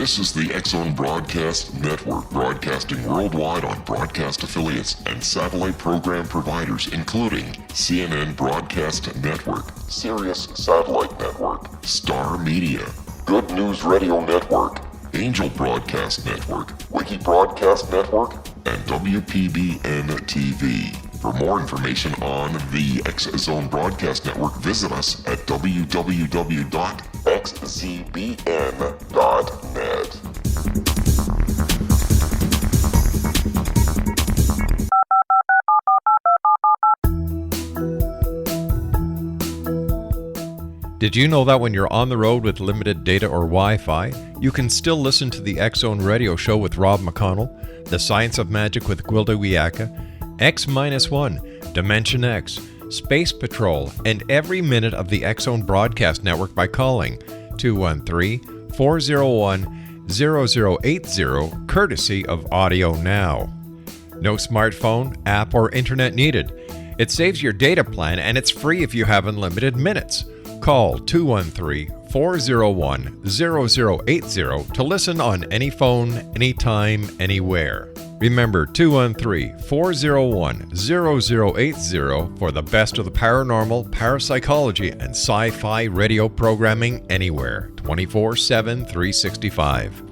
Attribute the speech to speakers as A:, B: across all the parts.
A: This is the X-Zone Broadcast Network, broadcasting worldwide on broadcast affiliates and satellite program providers, including CNN Broadcast Network, Sirius Satellite Network, Star Media, Good News Radio Network, Angel Broadcast Network, Wiki Broadcast Network, and WPBN TV. For more information on the X-Zone Broadcast Network, visit us at www.xzbn.net.
B: Did you know that when you're on the road with limited data or Wi-Fi, you can still listen to the X-Zone Radio Show with Rob McConnell, The Science of Magic with Gwilda Wiyaka, X-1, Dimension X, Space Patrol, and every minute of the X-Zone Broadcast Network by calling 213-401-0080, courtesy of Audio Now. No smartphone, app, or internet needed. It saves your data plan, and it's free if you have unlimited minutes. Call 213-401-0080 to listen on any phone, anytime, anywhere. Remember, 213-401-0080 for the best of the paranormal, parapsychology, and sci-fi radio programming anywhere, 24/7, 365.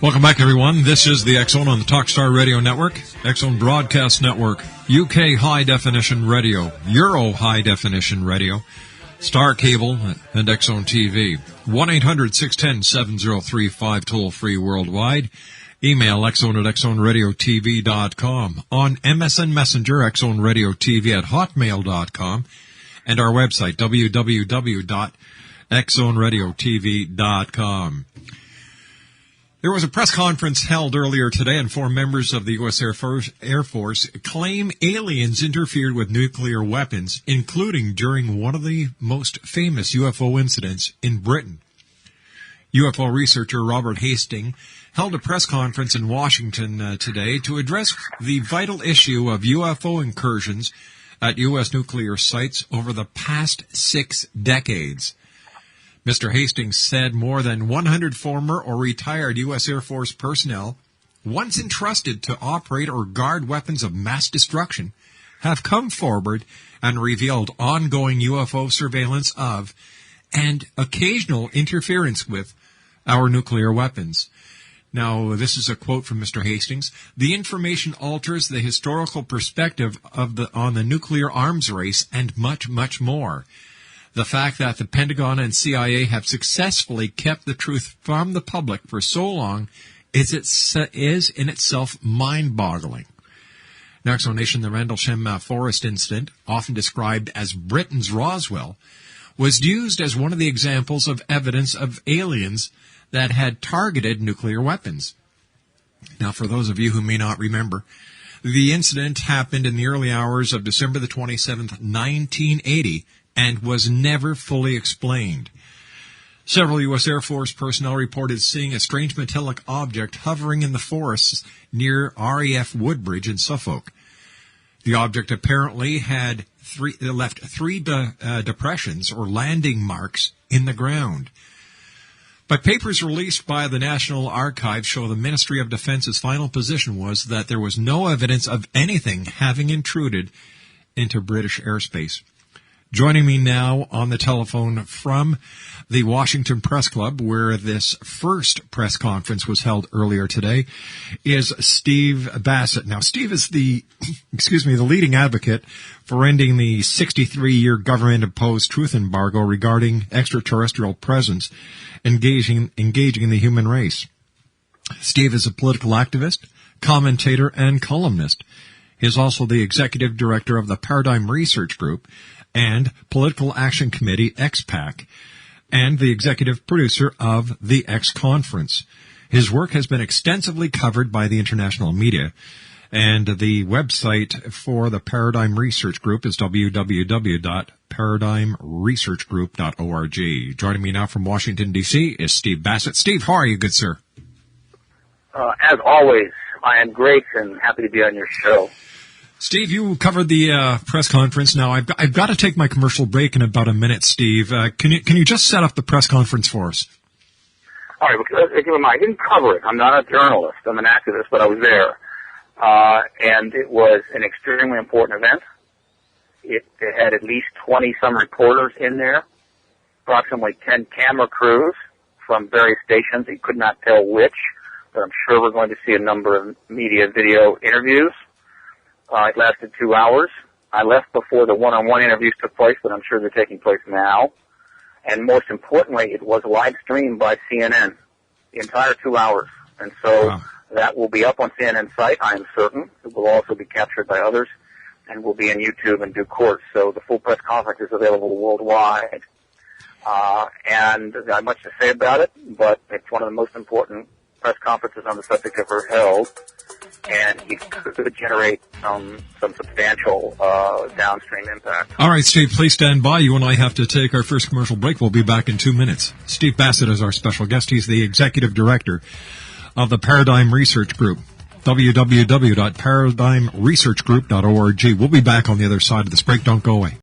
C: Welcome back, everyone. This is the X-Zone on the Talkstar Radio Network, X-Zone Broadcast Network, UK High Definition Radio, Euro High Definition Radio, Star Cable, and X-Zone TV. 1-800-610-7035, toll-free worldwide. Email xzone at xzoneradiotv.com. On MSN Messenger, xzoneradiotv@hotmail.com. And our website, www.xzoneradiotv.com. There was a press conference held earlier today, and 4 members of the U.S. Air Force claim aliens interfered with nuclear weapons, including during one of the most famous UFO incidents in Britain. UFO researcher Robert Hastings held a press conference in Washington today to address the vital issue of UFO incursions at U.S. nuclear sites over the past 6 decades. Mr. Hastings said more than 100 former or retired U.S. Air Force personnel, once entrusted to operate or guard weapons of mass destruction, have come forward and revealed ongoing UFO surveillance of and occasional interference with our nuclear weapons. Now, this is a quote from Mr. Hastings. The information alters the historical perspective on the nuclear arms race and much, much more. The fact that the Pentagon and CIA have successfully kept the truth from the public for so long is in itself mind-boggling. Next on Nation, the Rendlesham Forest incident, often described as Britain's Roswell, was used as one of the examples of evidence of aliens that had targeted nuclear weapons. Now, for those of you who may not remember, the incident happened in the early hours of December the 27th, 1980, and was never fully explained. Several U.S. Air Force personnel reported seeing a strange metallic object hovering in the forests near RAF Woodbridge in Suffolk. The object apparently had left three depressions or landing marks in the ground. But papers released by the National Archives show the Ministry of Defense's final position was that there was no evidence of anything having intruded into British airspace. Joining me now on the telephone from the Washington Press Club, where this first press conference was held earlier today, is Steve Bassett. Now, Steve is the leading advocate for ending the 63-year government-imposed truth embargo regarding extraterrestrial presence engaging in the human race. Steve is a political activist, commentator, and columnist. He is also the executive director of the Paradigm Research Group and Political Action Committee, XPAC, and the executive producer of the X Conference. His work has been extensively covered by the international media, and the website for the Paradigm Research Group is www.paradigmresearchgroup.org. Joining me now from Washington, D.C. is Steve Bassett. Steve, how are you, good sir?
D: As always, I am great and happy to be on your show.
C: Steve, you covered the press conference. Now, I've got to take my commercial break in about a minute, Steve. Can you just set up the press conference for us?
D: All right. Keep in mind, I didn't cover it. I'm not a journalist. I'm an activist, but I was there. And it was an extremely important event. It had at least 20-some reporters in there, approximately 10 camera crews from various stations. You could not tell which, but I'm sure we're going to see a number of media video interviews. It lasted 2 hours. I left before the one-on-one interviews took place, but I'm sure they're taking place now. And most importantly, it was live streamed by CNN, the entire 2 hours. And so that will be up on CNN's site, I am certain. It will also be captured by others and will be on YouTube in due course. So the full press conference is available worldwide. And I have much to say about it, but it's one of the most important press conferences on the subject ever held. And it could generate some substantial downstream impact.
C: All right, Steve, please stand by. You and I have to take our first commercial break. We'll be back in 2 minutes. Steve Bassett is our special guest. He's the executive director of the Paradigm Research Group, www.paradigmresearchgroup.org. We'll be back on the other side of this break. Don't go away.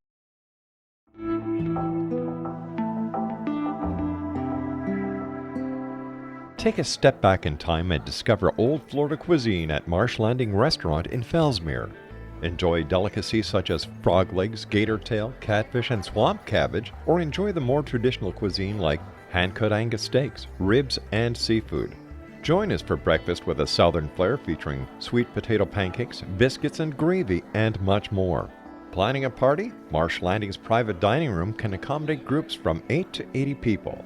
B: Take a step back in time and discover old Florida cuisine at Marsh Landing Restaurant in Fellsmere. Enjoy delicacies such as frog legs, gator tail, catfish, and swamp cabbage, or enjoy the more traditional cuisine like hand-cut Angus steaks, ribs, and seafood. Join us for breakfast with a southern flair featuring sweet potato pancakes, biscuits and gravy, and much more. Planning a party? Marsh Landing's private dining room can accommodate groups from 8 to 80 people.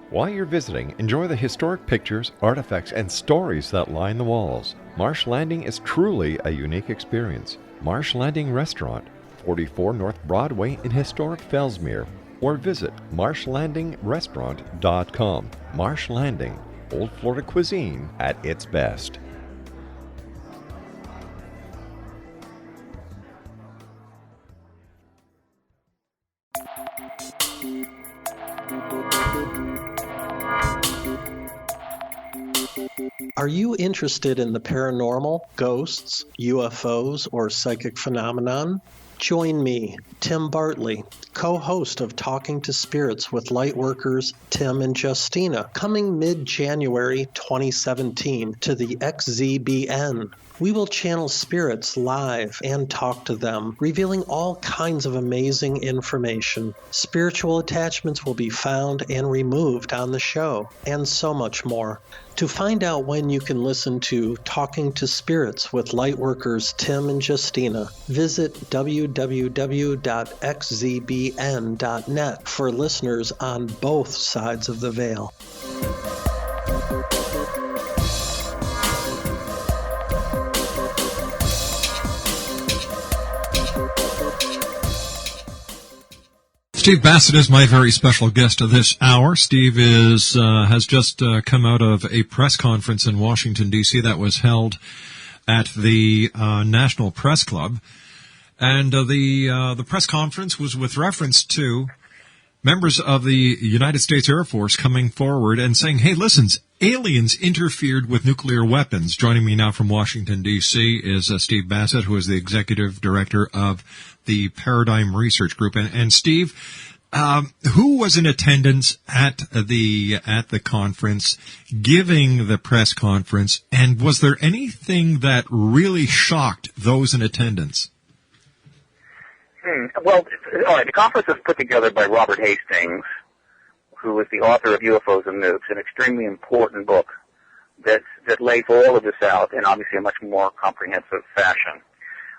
B: While you're visiting, enjoy the historic pictures, artifacts, and stories that line the walls. Marsh Landing is truly a unique experience. Marsh Landing Restaurant, 44 North Broadway in historic Fellsmere, or visit marshlandingrestaurant.com. Marsh Landing, old Florida cuisine at its best.
E: Are you interested in the paranormal, ghosts, UFOs, or psychic phenomenon? Join me, Tim Bartley, co-host of Talking to Spirits with Lightworkers Tim and Justina, coming mid-January 2017 to the XZBN. We will channel spirits live and talk to them, revealing all kinds of amazing information. Spiritual attachments will be found and removed on the show, and so much more. To find out when you can listen to Talking to Spirits with Lightworkers Tim and Justina, visit www.xzbn.net for listeners on both sides of the veil.
C: Steve Bassett is my very special guest of this hour. Steve has just come out of a press conference in Washington, D.C. that was held at the National Press Club. And the press conference was with reference to members of the United States Air Force coming forward and saying, hey, listen, aliens interfered with nuclear weapons. Joining me now from Washington, D.C. is Steve Bassett, who is the executive director of the Paradigm Research Group. And Steve, who was in attendance at the conference, giving the press conference, and was there anything that really shocked those in attendance?
D: Well, all right, the conference was put together by Robert Hastings, who is the author of UFOs and Nukes, an extremely important book that lays all of this out in obviously a much more comprehensive fashion.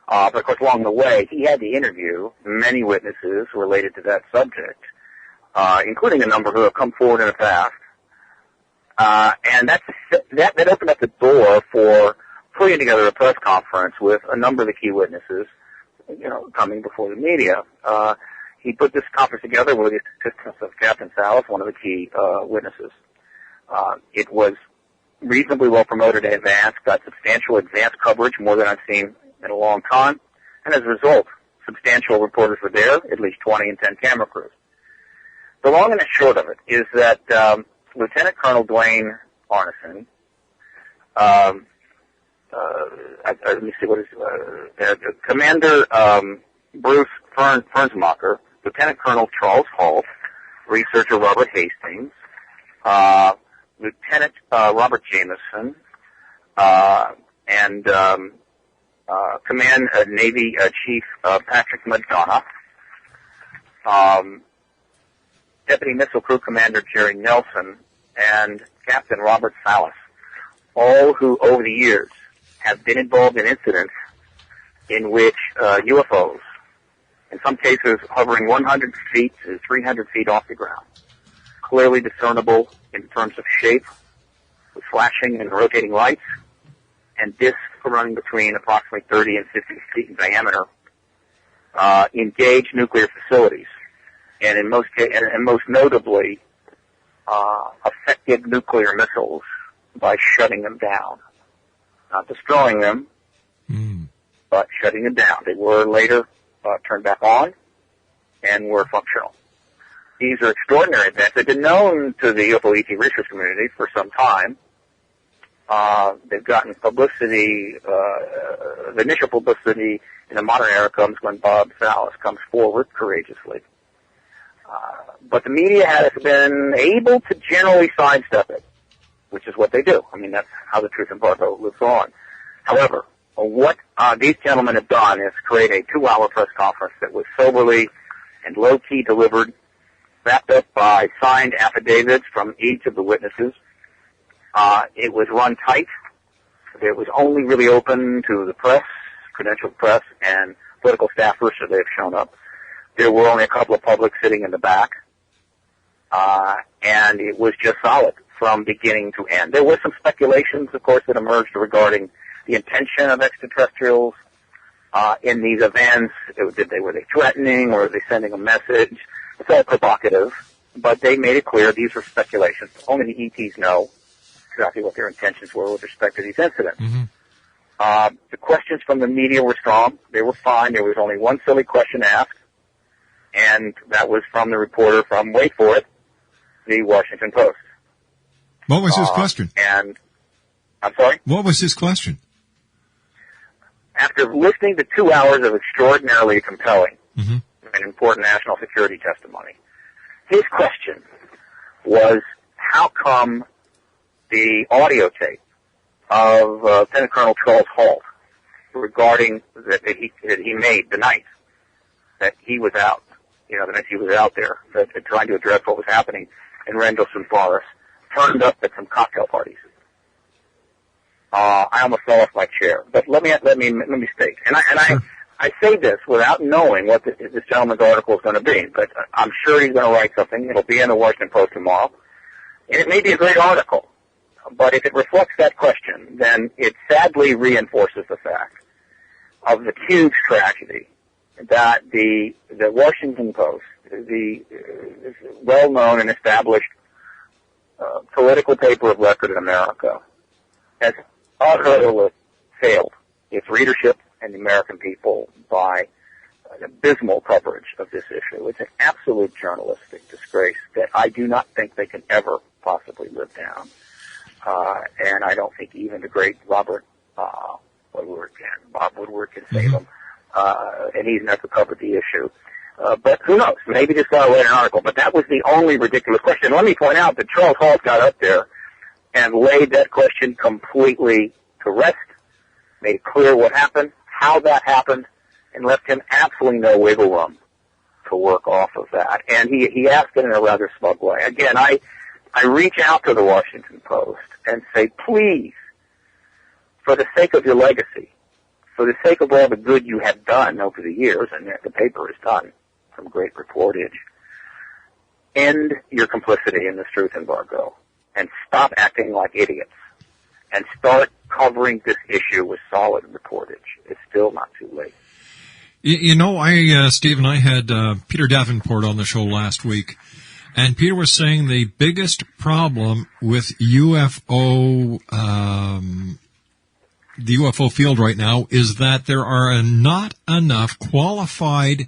D: But of course, along the way, he had to interview many witnesses related to that subject, including a number who have come forward in the past. And that opened up the door for putting together a press conference with a number of the key witnesses, coming before the media. He put this conference together with the assistance of Captain Salas, one of the key witnesses. It was reasonably well promoted in advance, got substantial advance coverage, more than I've seen in a long time, and as a result, substantial reporters were there, at least 20 and 10 camera crews. The long and the short of it is that Lieutenant Colonel Dwayne Arneson let me see what is Commander Bruce Fernsmacher, Lieutenant Colonel Charles Hall, researcher Robert Hastings, Lieutenant Robert Jameson, and Command Navy Chief Patrick McDonough, Deputy Missile Crew Commander Jerry Nelson, and Captain Robert Salas, all who over the years have been involved in incidents in which UFOs, in some cases hovering 100 feet to 300 feet off the ground, clearly discernible in terms of shape, with flashing and rotating lights, and discs running between approximately 30 and 50 feet in diameter, engage nuclear facilities, and in most notably, affected nuclear missiles by shutting them down. Not destroying them, but shutting them down. They were later turned back on and were functional. These are extraordinary events. They've been known to the UFO ET research community for some time. They've gotten publicity. The initial publicity in the modern era comes when Bob Salas comes forward courageously. But the media has been able to generally sidestep it, which is what they do. I mean, that's how the truth embargo lives on. However, what these gentlemen have done is create a 2-hour press conference that was soberly and low-key delivered, wrapped up by signed affidavits from each of the witnesses. It was run tight. It was only really open to the press, credentialed press, and political staffers, so they've shown up. There were only a couple of publics sitting in the back, and it was just solid from beginning to end. There were some speculations, of course, that emerged regarding the intention of extraterrestrials in these events. Were they threatening, or were they sending a message? It's all provocative, but they made it clear these were speculations. Only the ETs know exactly what their intentions were with respect to these incidents. Mm-hmm. The questions from the media were strong. They were fine. There was only one silly question asked, and that was from the reporter from, wait for it, the Washington Post.
C: What was his question?
D: And I'm sorry?
C: What was his question?
D: After listening to 2 hours of extraordinarily compelling and important national security testimony, his question was, how come the audio tape of Lieutenant Colonel Charles Halt regarding that he made the night that he was out, the night he was out there trying to address what was happening in Rendlesham Forest, turned up at some cocktail parties. I almost fell off my chair, but let me state, and I say this without knowing what this gentleman's article is going to be, but I'm sure he's going to write something. It'll be in the Washington Post tomorrow, and it may be a great article. But if it reflects that question, then it sadly reinforces the fact of the huge tragedy that the Washington Post, the well-known and established political paper of record in America, has utterly failed its readership and the American people by an abysmal coverage of this issue. It's an absolute journalistic disgrace that I do not think they can ever possibly live down. And I don't think even the great Bob Woodward can save them. And he's never covered the issue. But who knows? Maybe this guy will write an article. But that was the only ridiculous question. Let me point out that Charles Halt got up there and laid that question completely to rest, made it clear what happened, how that happened, and left him absolutely no wiggle room to work off of that. And he asked it in a rather smug way. Again, I reach out to the Washington Post and say, please, for the sake of your legacy, for the sake of all the good you have done over the years, and the paper has done some great reportage, end your complicity in this truth embargo and stop acting like idiots and start covering this issue with solid reportage. It's still not too late.
C: Steve and I had Peter Davenport on the show last week, and Peter was saying the biggest problem with UFO, the UFO field right now is that there are not enough qualified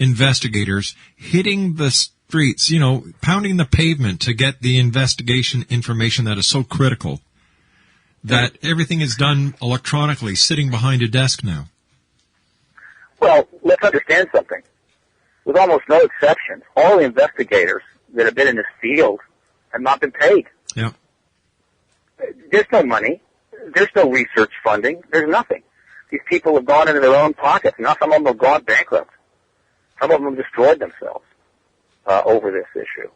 C: investigators hitting the streets, pounding the pavement to get the investigation information that is so critical. that everything is done electronically, sitting behind a desk now.
D: Well, let's understand something. With almost no exceptions, all the investigators that have been in this field have not been paid.
C: Yeah.
D: There's no money. There's no research funding. There's nothing. These people have gone into their own pockets. Now some of them have gone bankrupt. Some of them have destroyed themselves over this issue.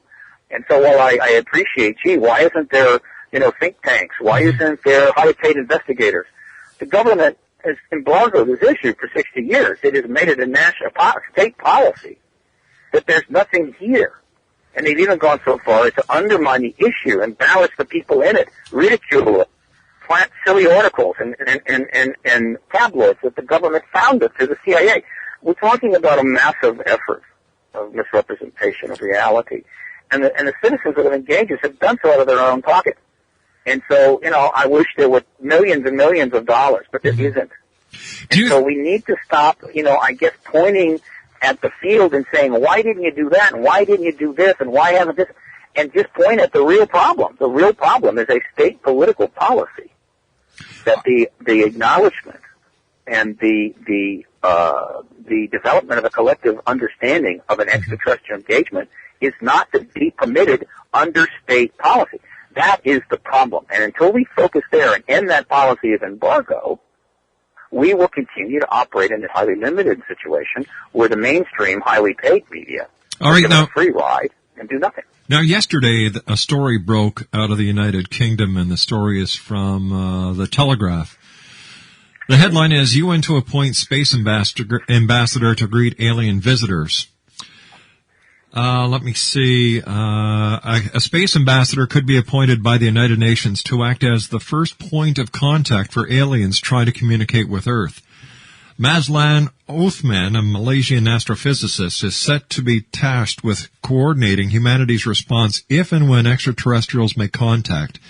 D: And so while I appreciate, why isn't there, think tanks? Why isn't there high-paid investigators? The government has embargoed this issue for 60 years. It has made it a national state policy that there's nothing here. And they've even gone so far as to undermine the issue, embarrass the people in it, ridicule it, plant silly articles and tabloids that the government founded through the CIA. We're talking about a massive effort of misrepresentation of reality. And the citizens that have engaged us have done so out of their own pocket. And so, I wish there were millions and millions of dollars, but there isn't. And so we need to stop, pointing at the field and saying, why didn't you do that, and why didn't you do this, and why haven't this, and just point at the real problem. The real problem is a state political policy that the acknowledgement and the development of a collective understanding of an extraterrestrial engagement is not to be permitted under state policy. That is the problem. And until we focus there and end that policy of embargo, we will continue to operate in this highly limited situation where the mainstream, highly paid media give a free ride and do nothing.
C: Now, yesterday, a story broke out of the United Kingdom, and the story is from the Telegraph. The headline is, UN to appoint space ambassador to greet alien visitors. Let me see. A space ambassador could be appointed by the United Nations to act as the first point of contact for aliens trying to communicate with Earth. Mazlan Othman, a Malaysian astrophysicist, is set to be tasked with coordinating humanity's response if and when extraterrestrials make contact.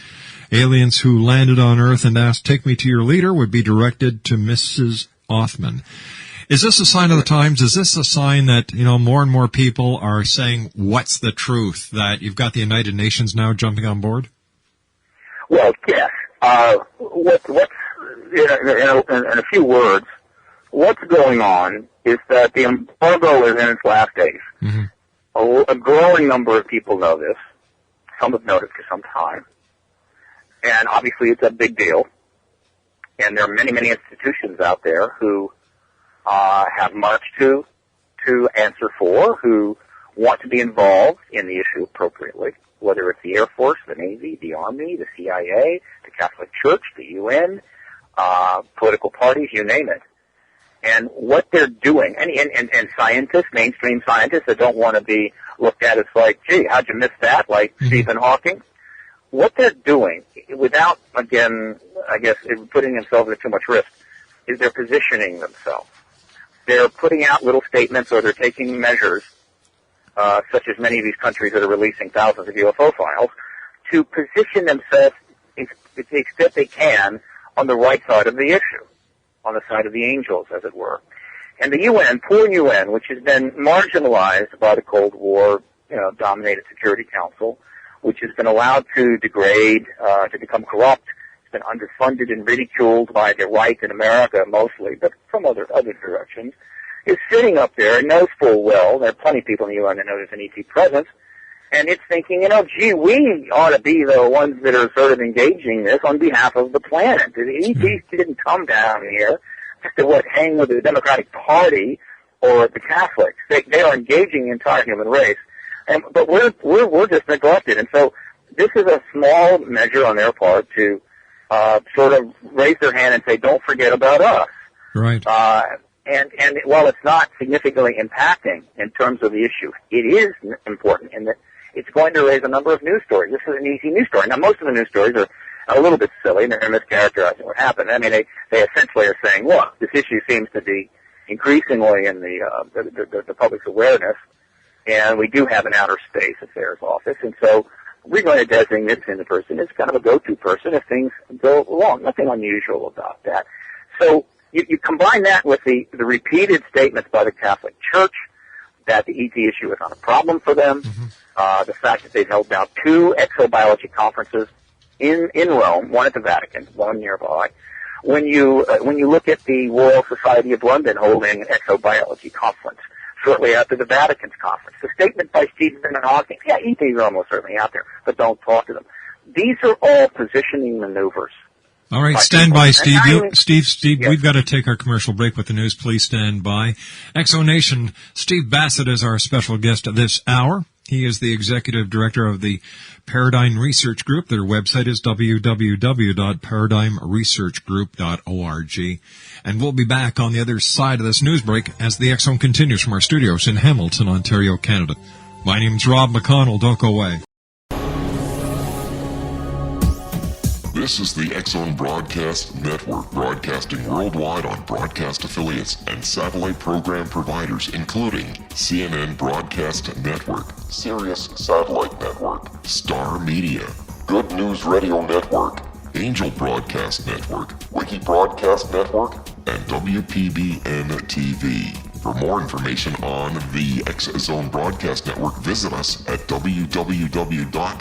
C: Aliens who landed on Earth and asked, "Take me to your leader," would be directed to Mrs. Othman. Is this a sign of the times? Is this a sign that, more and more people are saying, what's the truth? That you've got the United Nations now jumping on board?
D: Well, yes. What's in a few words, what's going on is that the embargo is in its last days. Mm-hmm. A growing number of people know this. Some have known it for some time. And obviously it's a big deal. And there are many, many institutions out there who have much to answer for, who want to be involved in the issue appropriately, whether it's the Air Force, the Navy, the Army, the CIA, the Catholic Church, the UN, political parties, you name it. And what they're doing, and scientists, mainstream scientists that don't want to be looked at as like, gee, how'd you miss that, like Stephen Hawking? What they're doing, without, again, I guess, putting themselves at too much risk, is they're positioning themselves. They're putting out little statements, or they're taking measures, such as many of these countries that are releasing thousands of UFO files, to position themselves to the extent they can on the right side of the issue, on the side of the angels, as it were. And the UN, poor UN, which has been marginalized by the Cold War, dominated Security Council, which has been allowed to degrade, to become corrupt, been underfunded and ridiculed by the right in America mostly, but from other directions, is sitting up there and knows full well, there are plenty of people in the UN that know there's an ET presence, and it's thinking, we ought to be the ones that are sort of engaging this on behalf of the planet. The ETs didn't come down here just to hang with the Democratic Party or the Catholics. They are engaging the entire human race, but we're just neglected. And so this is a small measure on their part to sort of raise their hand and say, don't forget about us.
C: Right.
D: And while it's not significantly impacting in terms of the issue, it is important in that it's going to raise a number of news stories. This is an easy news story. Now, most of the news stories are a little bit silly, and they're mischaracterizing what happened. I mean, they essentially are saying, look, this issue seems to be increasingly in the public's awareness, and we do have an outer space affairs office, and so we're going to designate the person as kind of a go-to person if things go wrong. Nothing unusual about that. So you combine that with the repeated statements by the Catholic Church that the ET issue is not a problem for them, the fact that they've held now 2 exobiology conferences in Rome, one at the Vatican, one nearby. When you look at the Royal Society of London holding an exobiology conference shortly after the Vatican's conference, the statement by Stephen Hawking, yeah, ETs are almost certainly out there, but don't talk to them. These are all positioning maneuvers.
C: All right, stand by, Steve. Steve,
D: yes.
C: We've got to take our commercial break with the news. Please stand by. Exonation, Steve Bassett is our special guest this hour. He is the executive director of the Paradigm Research Group. Their website is www.paradigmresearchgroup.org. And we'll be back on the other side of this news break as the X Zone continues from our studios in Hamilton, Ontario, Canada. My name's Rob McConnell. Don't go away.
A: This is the X Zone Broadcast Network, broadcasting worldwide on broadcast affiliates and satellite program providers, including CNN Broadcast Network, Sirius Satellite Network, Star Media, Good News Radio Network, Angel Broadcast Network, Wiki Broadcast Network, and WPBN TV. For more information on the X Zone Broadcast Network, visit us at www.xzbn.net.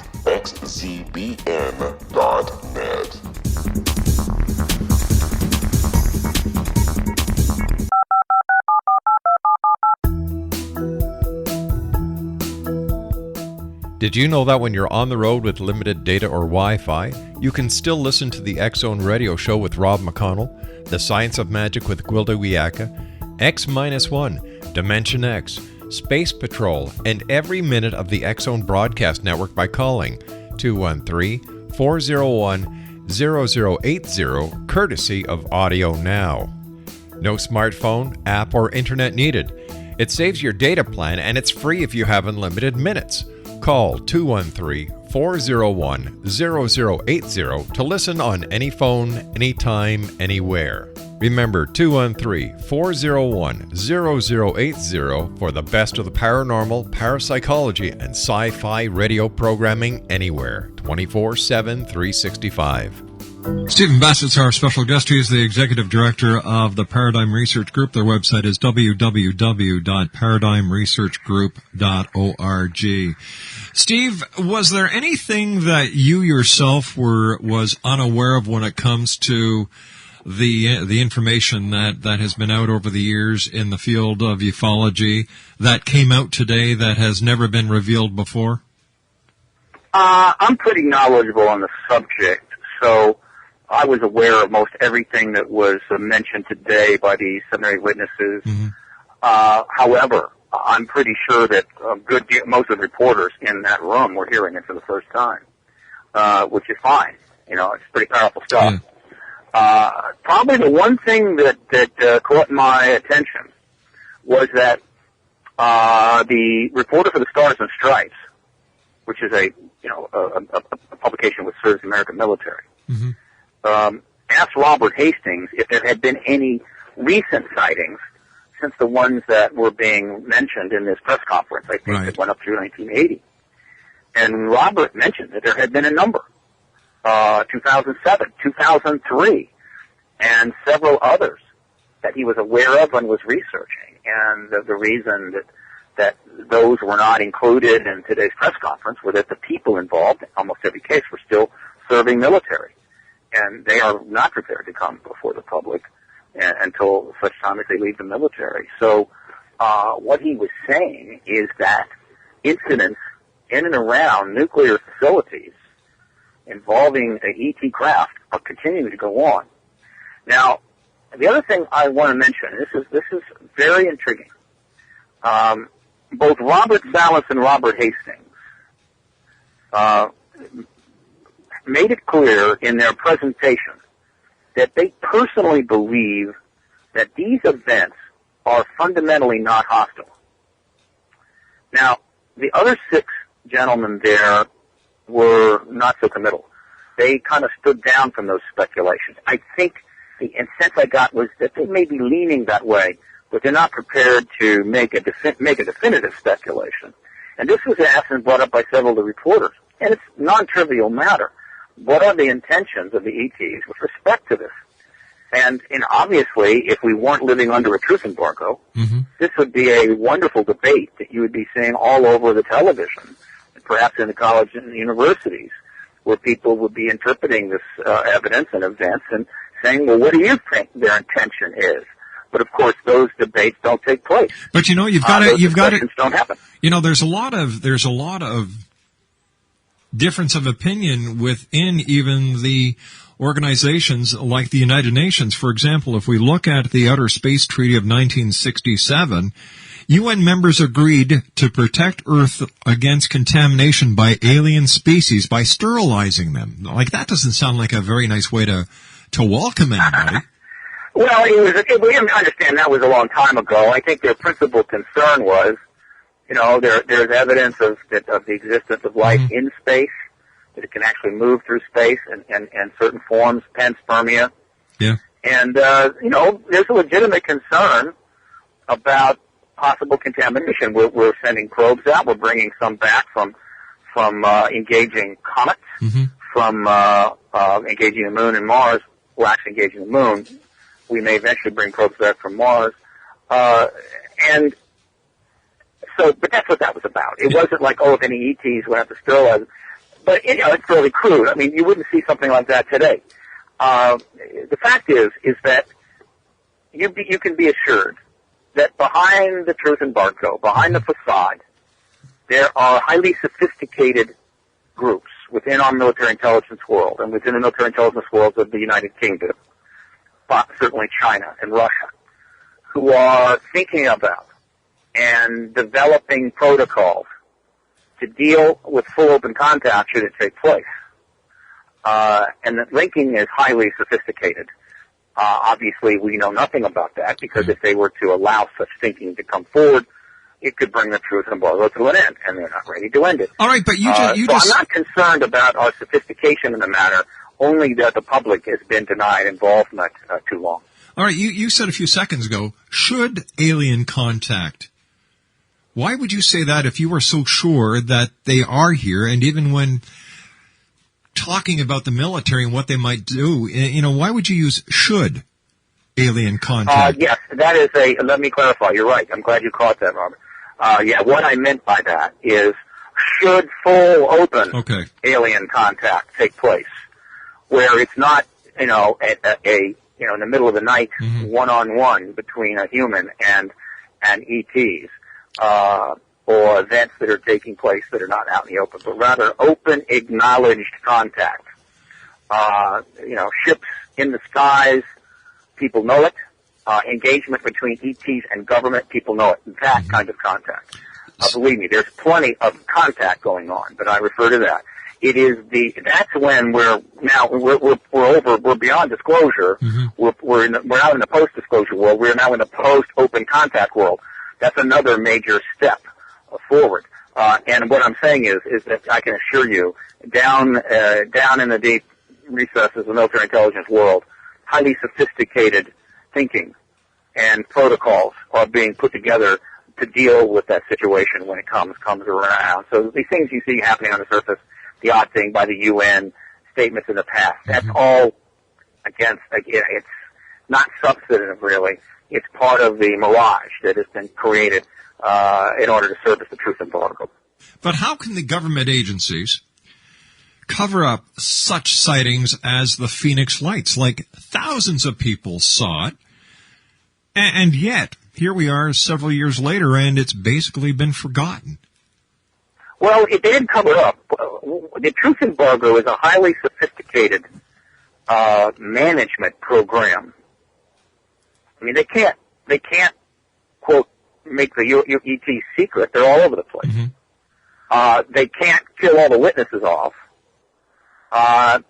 B: Did you know that when you're on the road with limited data or Wi-Fi, you can still listen to the X Zone Radio Show with Rob McConnell, The Science of Magic with Gwilda Wiyaka, X-1, Dimension X, Space Patrol, and every minute of the X Zone Broadcast Network by calling 213-401-0080, courtesy of Audio Now. No smartphone, app, or internet needed. It saves your data plan and it's free if you have unlimited minutes. Call 213-401-0080 to listen on any phone, anytime, anywhere. Remember, 213-401-0080 for the best of the paranormal, parapsychology, and sci-fi radio programming anywhere, 24/7, 365.
C: Stephen Bassett's our special guest. He is the executive director of the Paradigm Research Group. Their website is www.paradigmresearchgroup.org. Steve, was there anything that you yourself was unaware of when it comes to the information that has been out over the years in the field of ufology that came out today that has never been revealed before?
D: I'm pretty knowledgeable on the subject, so I was aware of most everything that was mentioned today by the 7 or 8 witnesses.
C: Mm-hmm.
D: However, I'm pretty sure that most of the reporters in that room were hearing it for the first time, which is fine. You know, it's pretty powerful stuff.
C: Yeah.
D: Probably the one thing that caught my attention was that the reporter for the Stars and Stripes, which is a publication which serves the American military,
C: mm-hmm.
D: Asked Robert Hastings if there had been any recent sightings since the ones that were being mentioned in this press conference. I think
C: Right.
D: It went up through 1980. And Robert mentioned that there had been a number. 2007, 2003, and several others that he was aware of and was researching. And the reason that those were not included in today's press conference were that the people involved, in almost every case, were still serving military. And they are not prepared to come before the public until such time as they leave the military. So what he was saying is that incidents in and around nuclear facilities involving the ET craft are continuing to go on. Now, the other thing I want to mention, this is very intriguing. Both Robert Salas and Robert Hastings made it clear in their presentation that they personally believe that these events are fundamentally not hostile. Now, the other 6 gentlemen there were not so committal. They kind of stood down from those speculations. I think the sense I got was that they may be leaning that way, but they're not prepared to make a definitive speculation. And this was asked and brought up by several of the reporters. And it's a non-trivial matter. What are the intentions of the ETs with respect to this? And obviously, if we weren't living under a truth embargo,
C: mm-hmm.
D: this would be a wonderful debate that you would be seeing all over the television, perhaps in the colleges and universities, where people would be interpreting this evidence and events and saying, well, what do you think their intention is? But of course, those debates don't take place.
C: But you know, you've got to.
D: Don't happen.
C: You know, there's a lot of difference of opinion within even the organizations like the United Nations. For example, if we look at the Outer Space Treaty of 1967, UN members agreed to protect Earth against contamination by alien species by sterilizing them. Like, that doesn't sound like a very nice way to welcome anybody.
D: Well, we understand that was a long time ago. I think their principal concern was, you know, there's evidence of the existence of life in space, that it can actually move through space and certain forms, panspermia.
C: Yeah.
D: And, you know, there's a legitimate concern about possible contamination. We're sending probes out. We're bringing some back from engaging comets, from engaging the moon and Mars. We're actually engaging the moon. We may eventually bring probes back from Mars. And so, but that's what that was about. It wasn't like, oh, if any ETs would have to sterilize. But, you know, it's fairly crude. I mean, you wouldn't see something like that today. The fact is that you can be assured that behind the truth embargo, behind the facade, there are highly sophisticated groups within our military intelligence world and within the military intelligence worlds of the United Kingdom, but certainly China and Russia, who are thinking about and developing protocols to deal with full open contact should it take place. And the linking is highly sophisticated. Obviously, we know nothing about that because if they were to allow such thinking to come forward, it could bring the truth embargo to an end, and they're not ready to end it.
C: All right, but I'm
D: not concerned about our sophistication in the matter, only that the public has been denied involvement too long.
C: All right, you said a few seconds ago, should alien contact? Why would you say that if you were so sure that they are here, and even when talking about the military and what they might do, you know, why would you use should alien contact?
D: Yes, that is let me clarify, you're right. I'm glad you caught that, Robert. What I meant by that is should full open alien contact take place, where it's not, you know, in the middle of the night, one-on-one between a human and ETs, or events that are taking place that are not out in the open, but rather open, acknowledged contact. Ships in the skies, people know it. Engagement between ETs and government, people know it. That kind of contact. Believe me, there's plenty of contact going on, but I refer to that. It is that's when we're over, we're beyond disclosure. We're not in the post-disclosure world. We're now in the post-open contact world. That's another major step forward. And what I'm saying is that I can assure you, down in the deep recesses of the military intelligence world, highly sophisticated thinking and protocols are being put together to deal with that situation when it comes around. So these things you see happening on the surface, the odd thing by the UN, statements in the past, that's all it's not substantive really. It's part of the mirage that has been created in order to service the truth embargo.
C: But how can the government agencies cover up such sightings as the Phoenix Lights? Like, thousands of people saw it, and yet here we are several years later, and it's basically been forgotten.
D: Well, they didn't cover it up. The truth embargo is a highly sophisticated management program. I mean, they can't quote make the ET secret. They're all over the place. They can't kill all the witnesses off.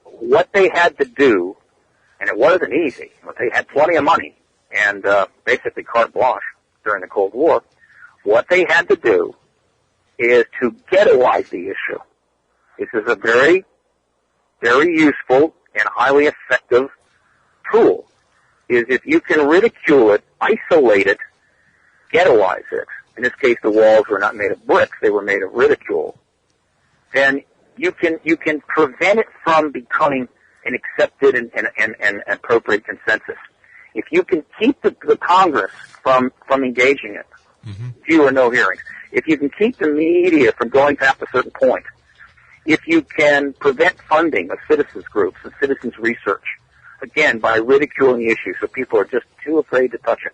D: What they had to do, and it wasn't easy, but they had plenty of money and basically carte blanche during the Cold War. What they had to do is to ghettoize the issue. This is a very, very useful and highly effective tool. Is if you can ridicule it, isolate it, ghettoize it. In this case, the walls were not made of bricks; they were made of ridicule. Then you can prevent it from becoming an accepted and appropriate consensus. If you can keep the Congress from engaging it, few or no hearings. If you can keep the media from going past a certain point, if you can prevent funding of citizens groups and citizens research, again, by ridiculing the issue so people are just too afraid to touch it,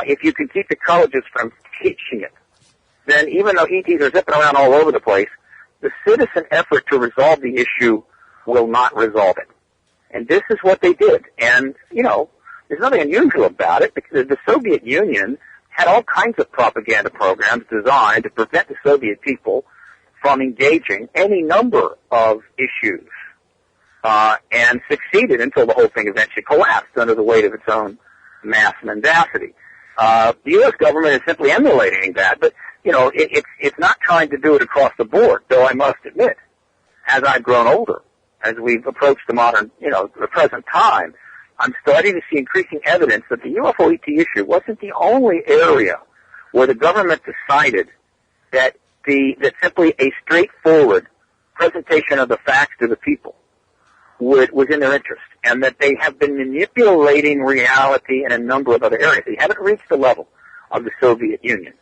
D: if you can keep the colleges from teaching it, then even though ETs are zipping around all over the place, the citizen effort to resolve the issue will not resolve it. And this is what they did. And, there's nothing unusual about it because the Soviet Union had all kinds of propaganda programs designed to prevent the Soviet people from engaging any number of issues, and succeeded until the whole thing eventually collapsed under the weight of its own mass mendacity. The U.S. government is simply emulating that, but, it's not trying to do it across the board, though I must admit, as I've grown older, as we've approached the modern, the present time, I'm starting to see increasing evidence that the UFO ET issue wasn't the only area where the government decided that simply a straightforward presentation of the facts to the people was in their interest, and that they have been manipulating reality in a number of other areas. They haven't reached the level of the Soviet Union,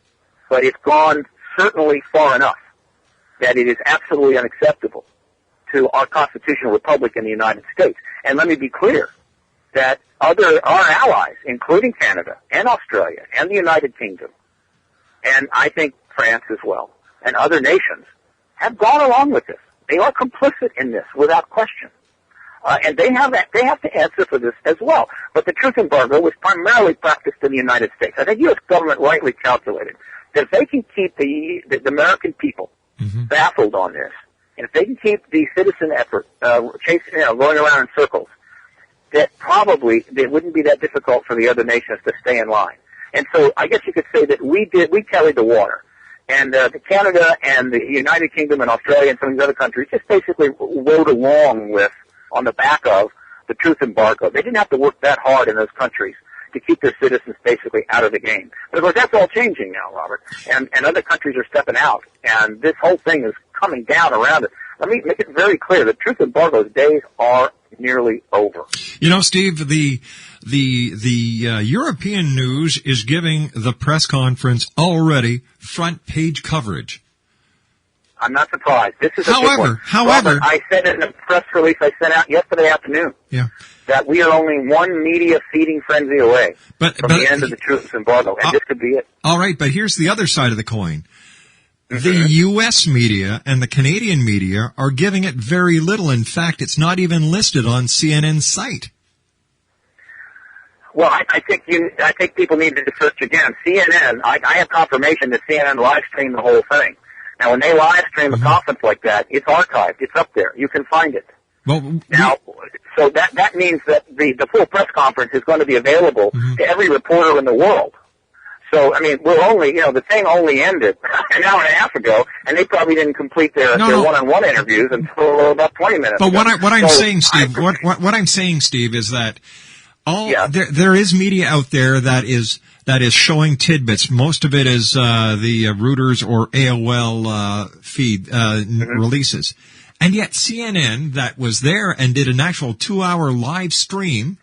D: but it's gone certainly far enough that it is absolutely unacceptable to our constitutional republic in the United States. And let me be clear that our allies, including Canada and Australia and the United Kingdom, and I think France as well, and other nations, have gone along with this. They are complicit in this without question. And they have to answer for this as well. But the truth embargo was primarily practiced in the United States. I think the U.S. government rightly calculated that if they can keep the American people baffled on this, and if they can keep the citizen effort going around in circles, that probably it wouldn't be that difficult for the other nations to stay in line. And so I guess you could say that we carried the water. And the Canada and the United Kingdom and Australia and some of these other countries just basically rode along with, on the back of, the truth embargo. They didn't have to work that hard in those countries to keep their citizens basically out of the game. But of course, that's all changing now, Robert. And other countries are stepping out. And this whole thing is coming down around it. Let me make it very clear. The truth embargo's days are nearly over.
C: Steve, the European news is giving the press conference already front page coverage.
D: I'm not surprised. This is a big one.
C: However,
D: Robert, I said in a press release I sent out yesterday afternoon that we are only one media feeding frenzy away from the end of the truth embargo, and this could be it.
C: All right, but here's the other side of the coin. The U.S. media and the Canadian media are giving it very little. In fact, it's not even listed on CNN's site.
D: Well, I think people need to search again. CNN, I have confirmation that CNN live streamed the whole thing. Now, when they live stream a conference like that, it's archived. It's up there. You can find it.
C: Well,
D: so that means that the full press conference is going to be available to every reporter in the world. So, we're only, the thing only ended an hour and a half ago, and they probably didn't complete their one-on-one interviews until about 20 minutes
C: but
D: ago.
C: What I'm saying, Steve, is that there is media out there that is showing tidbits. Most of it is the Reuters or AOL feed releases. And yet CNN, that was there and did an actual 2-hour live stream,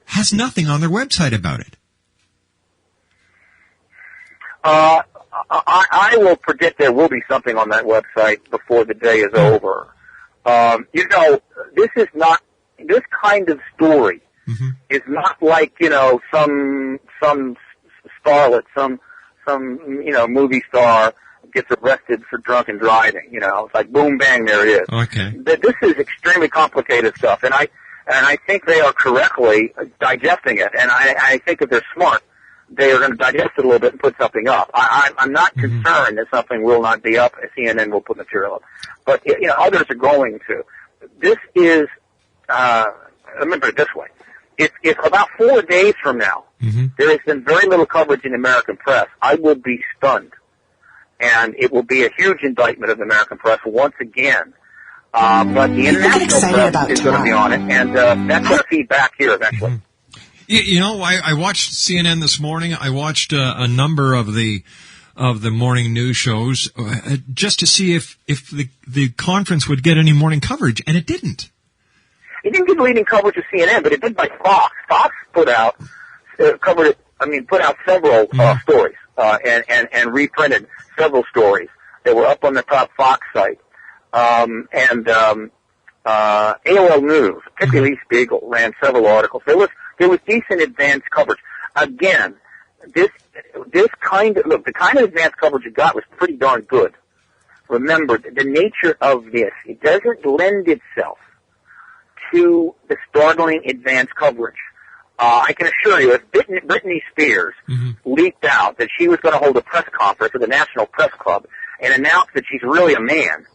C: has nothing on their website about it.
D: I will predict there will be something on that website before the day is over. This kind of story is not like, some starlet, some movie star gets arrested for drunken driving. It's like boom, bang, there it is.
C: Okay.
D: This is extremely complicated stuff, and I think they are correctly digesting it, and I think if they're smart, they are going to digest it a little bit and put something up. I'm not concerned that something will not be up. CNN will put material up. But, others are going to. This is, remember it this way. If about 4 days from now, there has been very little coverage in the American press, I will be stunned. And it will be a huge indictment of the American press once again. But the international press is going to be on it, and that's going to feed back here eventually.
C: I watched CNN this morning. I watched a number of the morning news shows just to see if the conference would get any morning coverage, and it didn't.
D: It didn't get leading coverage of CNN, but it did by Fox. Fox put out several stories and reprinted several stories that were up on the top Fox site AOL News, particularly Lee Spiegel, ran several articles. There was decent advanced coverage. Again, the kind of advanced coverage you got was pretty darn good. Remember, the nature of this, it doesn't lend itself to the startling advanced coverage. I can assure you, if Britney Spears leaked out that she was going to hold a press conference at the National Press Club and announced that she's really a man,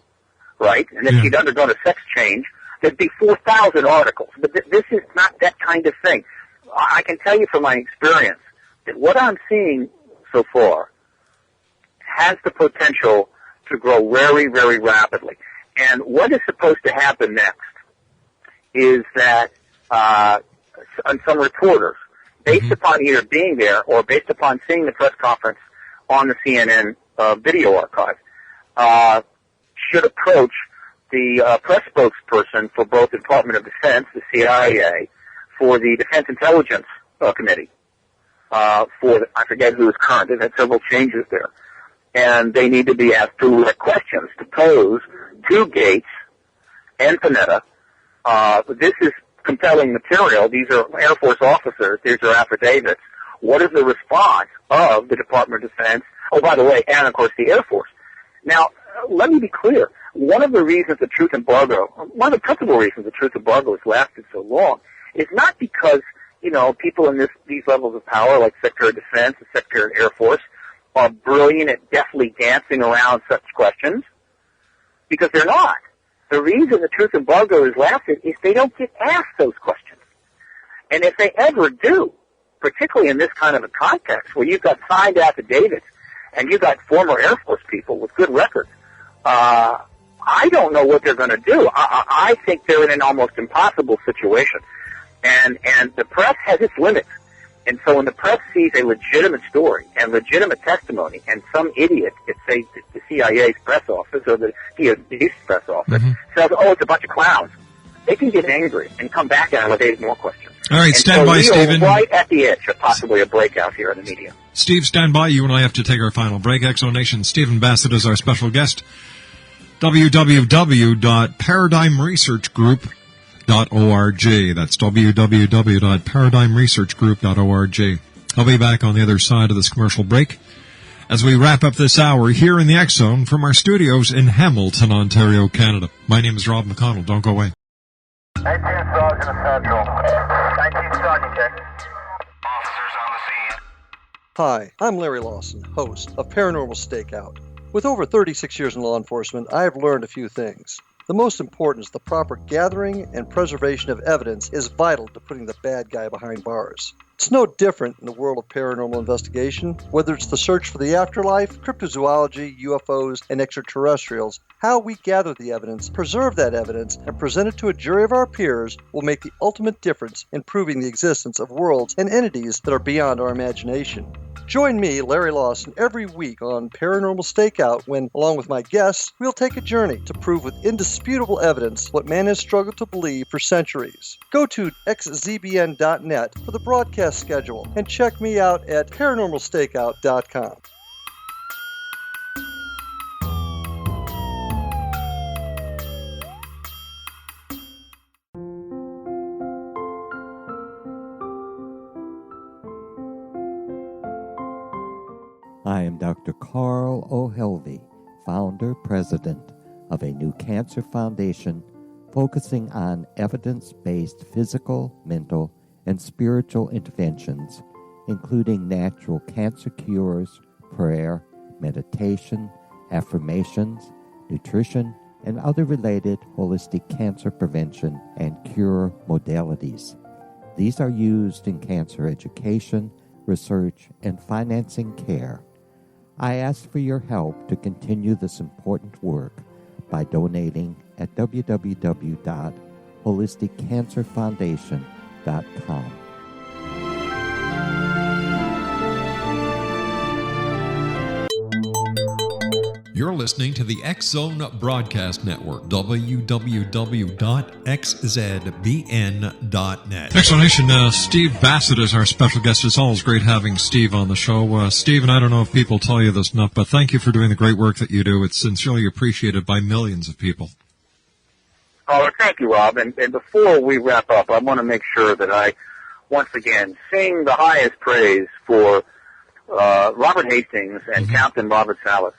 D: right, and that she'd undergone a sex change, there'd be 4,000 articles. But this is not that kind of thing. I can tell you from my experience that what I'm seeing so far has the potential to grow very, very rapidly. And what is supposed to happen next is that some reporters, based upon either being there or based upon seeing the press conference on the CNN video archive, should approach the press spokesperson for both the Department of Defense, the CIA, for the Defense Intelligence Committee, I forget who is current. They've had several changes there. And they need to be asked direct questions to pose to Gates and Panetta. This is compelling material. These are Air Force officers. These are affidavits. What is the response of the Department of Defense? Oh, by the way, and of course the Air Force. Now, let me be clear. One of the reasons the truth embargo, one of the principal reasons the truth embargo has lasted so long is not because, people in these levels of power, like Secretary of Defense and Secretary of Air Force, are brilliant at deftly dancing around such questions, because they're not. The reason the truth embargo has lasted is they don't get asked those questions. And if they ever do, particularly in this kind of a context where you've got signed affidavits and you've got former Air Force people with good records, I don't know what they're going to do. I think they're in an almost impossible situation. And the press has its limits. And so when the press sees a legitimate story and legitimate testimony and some idiot at, say, the CIA's press office or the DOD's press office says, oh, it's a bunch of clowns, they can get angry and come back and raise more questions.
C: All right, stand by, Stephen.
D: Right at the edge of possibly a breakout here in the media.
C: Steve, stand by. You and I have to take our final break. Exonation, Stephen Bassett is our special guest. www.paradigmresearchgroup.org. That's www.paradigmresearchgroup.org. I'll be back on the other side of this commercial break as we wrap up this hour here in the X Zone from our studios in Hamilton, Ontario, Canada. My name is Rob McConnell. Don't go away.
F: 18 Sergeant Central. 19 Sergeant check. Officers on the scene.
G: Hi, I'm Larry Lawson, host of Paranormal Stakeout. With over 36 years in law enforcement, I have learned a few things. The most important is the proper gathering and preservation of evidence is vital to putting the bad guy behind bars. It's no different in the world of paranormal investigation. Whether it's the search for the afterlife, cryptozoology, UFOs, and extraterrestrials, how we gather the evidence, preserve that evidence, and present it to a jury of our peers will make the ultimate difference in proving the existence of worlds and entities that are beyond our imagination. Join me, Larry Lawson, every week on Paranormal Stakeout when, along with my guests, we'll take a journey to prove with indisputable evidence what man has struggled to believe for centuries. Go to xzbn.net for the broadcast schedule and check me out at paranormalstakeout.com.
H: I am Dr. Carl O'Helvey, founder, president of a new cancer foundation focusing on evidence-based physical, mental, and spiritual interventions, including natural cancer cures, prayer, meditation, affirmations, nutrition, and other related holistic cancer prevention and cure modalities. These are used in cancer education, research, and financing care. I ask for your help to continue this important work by donating at www.holisticcancerfoundation.com.
B: You're listening to the X Zone Broadcast Network, www.xzbn.net.
C: Explanation, Steve Bassett is our special guest. It's always great having Steve on the show. Steve, and I don't know if people tell you this enough, but thank you for doing the great work that you do. It's sincerely appreciated by millions of people.
D: Oh, thank you, Rob. And before we wrap up, I want to make sure that I, once again, sing the highest praise for Robert Hastings and Captain Robert Salas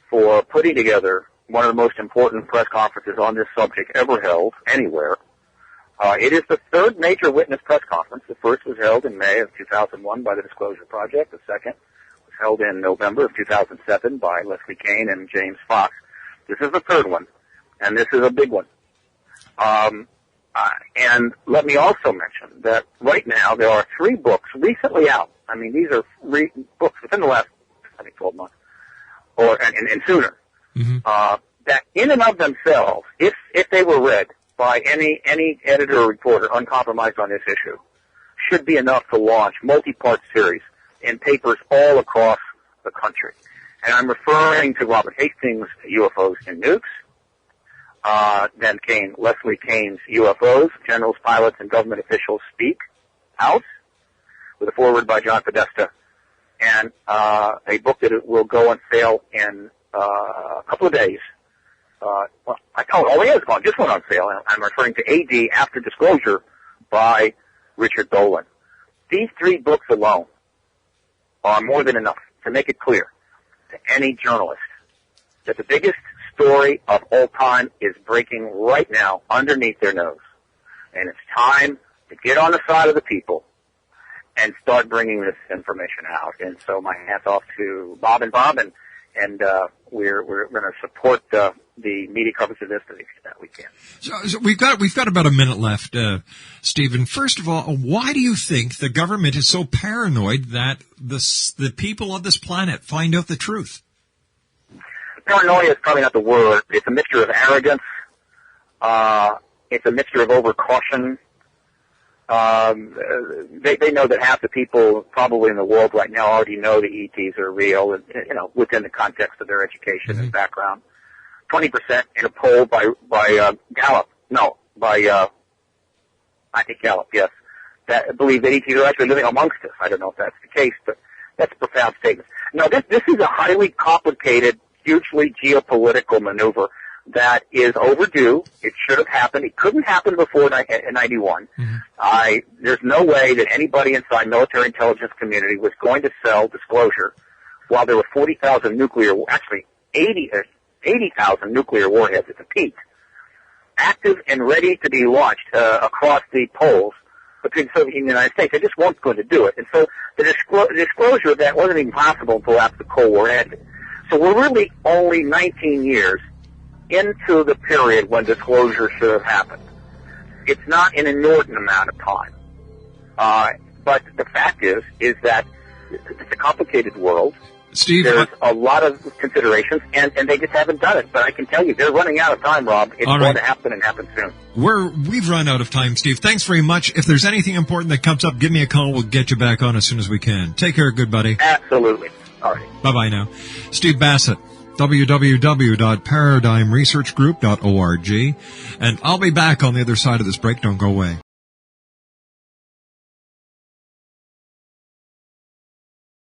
D: for putting together one of the most important press conferences on this subject ever held anywhere. It is the third major witness press conference. The first was held in May of 2001 by the Disclosure Project. The second was held in November of 2007 by Leslie Kean and James Fox. This is the third one, and this is a big one. And let me also mention that right now there are 3 books recently out. I mean, these are books within the last, 12 months. And sooner, that in and of themselves, if they were read by any editor or reporter uncompromised on this issue, should be enough to launch multi-part series in papers all across the country. And I'm referring to Robert Hastings' UFOs and Nukes, then Leslie Kean's UFOs, Generals, Pilots, and Government Officials Speak Out, with a foreword by John Podesta, and a book that will go on sale in a couple of days. It just went on sale. I'm referring to AD After Disclosure by Richard Dolan. These 3 books alone are more than enough to make it clear to any journalist that the biggest story of all time is breaking right now underneath their nose. And it's time to get on the side of the people and start bringing this information out. And so my hat's off to Bob, and we're going to support the media coverage of this to the extent we can.
C: So we've got about a minute left, Stephen. First of all, why do you think the government is so paranoid that the people of this planet find out the truth?
D: Paranoia is probably not the word. It's a mixture of arrogance. It's a mixture of overcaution. They know that half the people probably in the world right now already know the ETs are real, and, within the context of their education and background. 20% in a poll by Gallup. No, I think Gallup, yes. That believe that ETs are actually living amongst us. I don't know if that's the case, but that's a profound statement. No, this is a highly complicated, hugely geopolitical maneuver that is overdue. It should have happened. It couldn't happen before 91. There's no way that anybody inside military intelligence community was going to sell disclosure while there were 40,000 actually 80,000 nuclear warheads at the peak, active and ready to be launched across the poles between the Soviet Union and the United States. They just weren't going to do it. And so the disclosure of that wasn't even possible until after the Cold War ended. So we're really only 19 years into the period when disclosure should have happened. It's not an inordinate amount of time. But the fact is that it's a complicated world.
C: Steve,
D: there's a lot of considerations, and they just haven't done it. But I can tell you, they're running out of time, Rob. It's going to happen and happen soon.
C: We've run out of time, Steve. Thanks very much. If there's anything important that comes up, give me a call. We'll get you back on as soon as we can. Take care, good buddy.
D: Absolutely. All right.
C: Bye-bye now. Steve Bassett, www.paradigmresearchgroup.org. And I'll be back on the other side of this break. Don't go away.